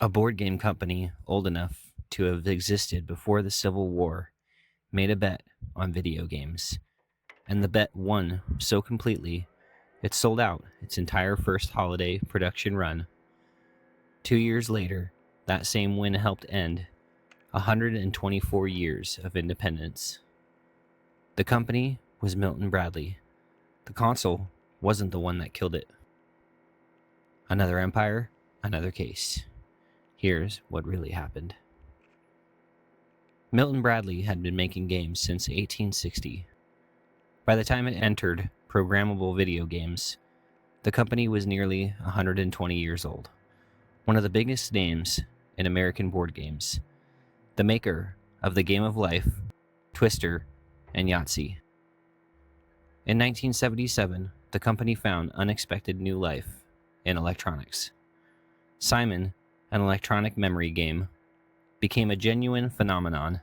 A board game company old enough to have existed before the Civil War made a bet on video games, and the bet won so completely it sold out its entire first holiday production run. 2 years later, that same win helped end 124 years of independence. The company was Milton Bradley. The console wasn't the one that killed it. Another empire, another case. Here's what really happened. Milton Bradley had been making games since 1860. By the time it entered programmable video games, the company was nearly 120 years old. One of the biggest names in American board games, the maker of the Game of Life, Twister, and Yahtzee. In 1977, the company found unexpected new life in electronics. Simon, an electronic memory game, became a genuine phenomenon,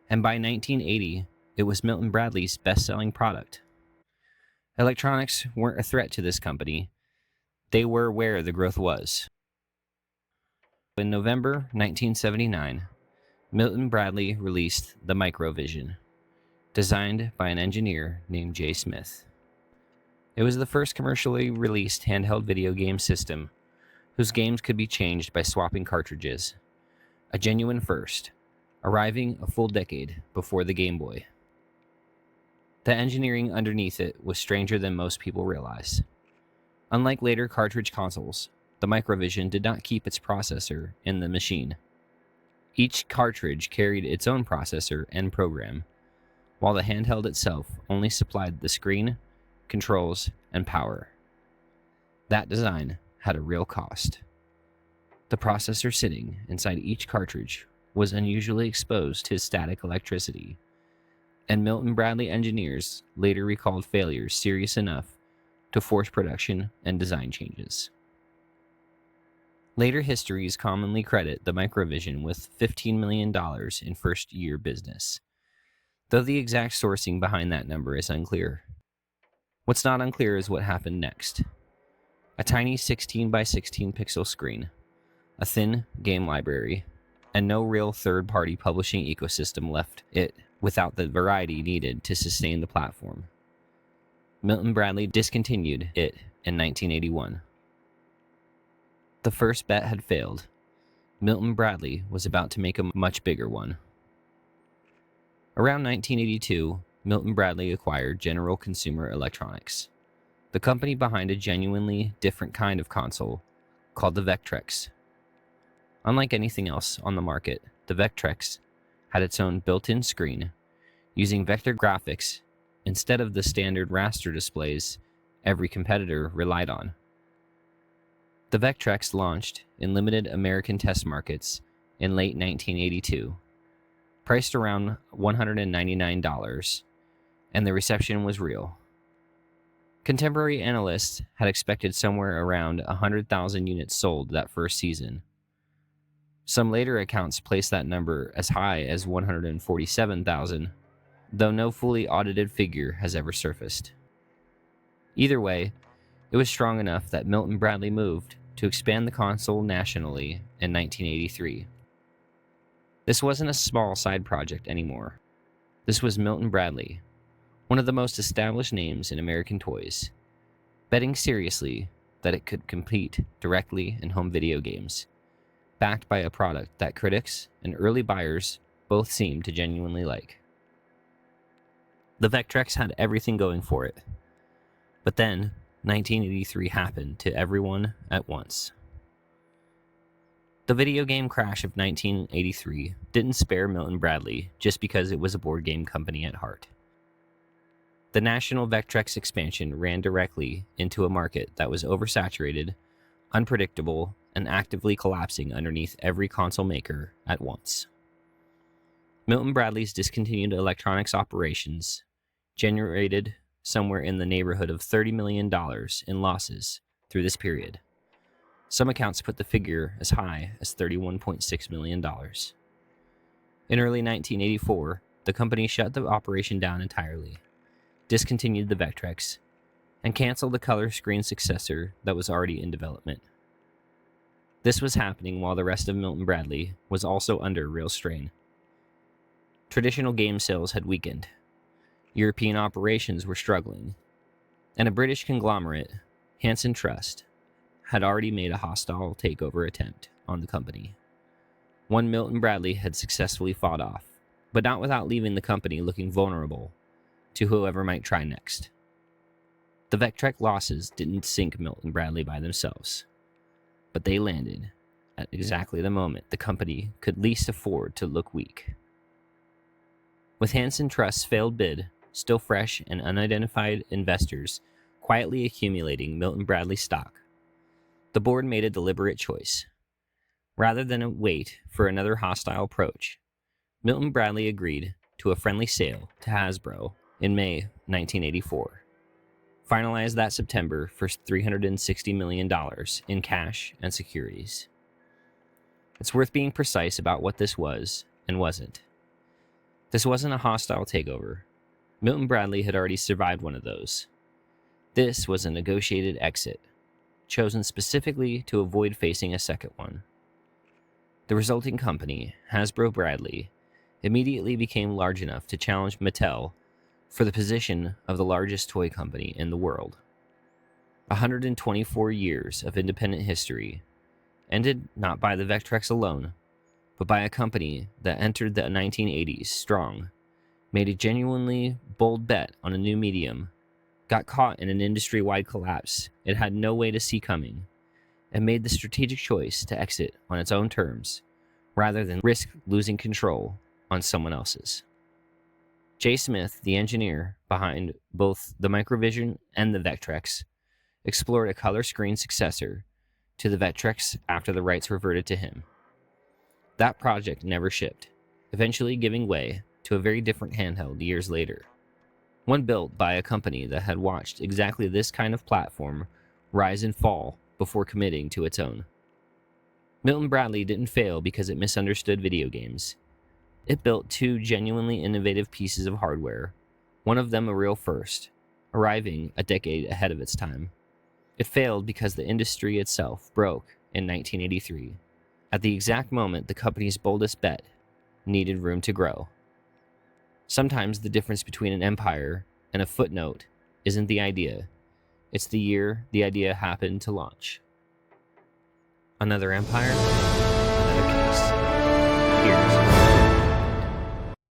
and by 1980, it was Milton Bradley's best-selling product. Electronics weren't a threat to this company. They were where the growth was. In November 1979, Milton Bradley released the Microvision, designed by an engineer named J. Smith. It was the first commercially released handheld video game system whose games could be changed by swapping cartridges, a genuine first, arriving a full decade before the Game Boy. The engineering underneath it was stranger than most people realize. Unlike later cartridge consoles, the Microvision did not keep its processor in the machine. Each cartridge carried its own processor and program, while the handheld itself only supplied the screen, controls, and power. That design had a real cost. The processor sitting inside each cartridge was unusually exposed to static electricity, and Milton Bradley engineers later recalled failures serious enough to force production and design changes. Later histories commonly credit the Microvision with $15 million in first-year business, though the exact sourcing behind that number is unclear. What's not unclear is what happened next. A tiny 16 by 16 pixel screen, a thin game library, and no real third-party publishing ecosystem left it without the variety needed to sustain the platform. Milton Bradley discontinued it in 1981. The first bet had failed. Milton Bradley was about to make a much bigger one. Around 1982, Milton Bradley acquired General Consumer Electronics, the company behind a genuinely different kind of console called the Vectrex. Unlike anything else on the market, the Vectrex had its own built-in screen, using vector graphics instead of the standard raster displays every competitor relied on. The Vectrex launched in limited American test markets in late 1982, priced around $199, and the reception was real. Contemporary analysts had expected somewhere around 100,000 units sold that first season. Some later accounts placed that number as high as 147,000, though no fully audited figure has ever surfaced. Either way, it was strong enough that Milton Bradley moved to expand the console nationally in 1983. This wasn't a small side project anymore. This was Milton Bradley, one of the most established names in American toys, betting seriously that it could compete directly in home video games, backed by a product that critics and early buyers both seemed to genuinely like. The Vectrex had everything going for it. But then, 1983 happened to everyone at once. The video game crash of 1983 didn't spare Milton Bradley just because it was a board game company at heart. The national Vectrex expansion ran directly into a market that was oversaturated, unpredictable, and actively collapsing underneath every console maker at once. Milton Bradley's discontinued electronics operations generated somewhere in the neighborhood of $30 million in losses through this period. Some accounts put the figure as high as $31.6 million. In early 1984, the company shut the operation down entirely, discontinued the Vectrex, and canceled the color screen successor that was already in development. This was happening while the rest of Milton Bradley was also under real strain. Traditional game sales had weakened, European operations were struggling, and a British conglomerate, Hanson Trust, had already made a hostile takeover attempt on the company. One Milton Bradley had successfully fought off, but not without leaving the company looking vulnerable to whoever might try next. The Vectrex losses didn't sink Milton Bradley by themselves, but they landed at exactly the moment the company could least afford to look weak. With Hanson Trust's failed bid still fresh and unidentified investors quietly accumulating Milton Bradley stock, the board made a deliberate choice. Rather than wait for another hostile approach, Milton Bradley agreed to a friendly sale to Hasbro in May 1984, finalized that September for $360 million in cash and securities. It's worth being precise about what this was and wasn't. This wasn't a hostile takeover. Milton Bradley had already survived one of those. This was a negotiated exit, chosen specifically to avoid facing a second one. The resulting company, Hasbro Bradley, immediately became large enough to challenge Mattel for the position of the largest toy company in the world. 124 years of independent history, ended not by the Vectrex alone, but by a company that entered the 1980s strong, made a genuinely bold bet on a new medium, got caught in an industry-wide collapse it had no way to see coming, and made the strategic choice to exit on its own terms, rather than risk losing control on someone else's. Jay Smith, the engineer behind both the Microvision and the Vectrex, explored a color screen successor to the Vectrex after the rights reverted to him. That project never shipped, eventually giving way to a very different handheld years later, one built by a company that had watched exactly this kind of platform rise and fall before committing to its own. Milton Bradley didn't fail because it misunderstood video games. It built two genuinely innovative pieces of hardware, one of them a real first, arriving a decade ahead of its time. It failed because the industry itself broke in 1983, at the exact moment the company's boldest bet needed room to grow. Sometimes the difference between an empire and a footnote isn't the idea, it's the year the idea happened to launch. Another empire?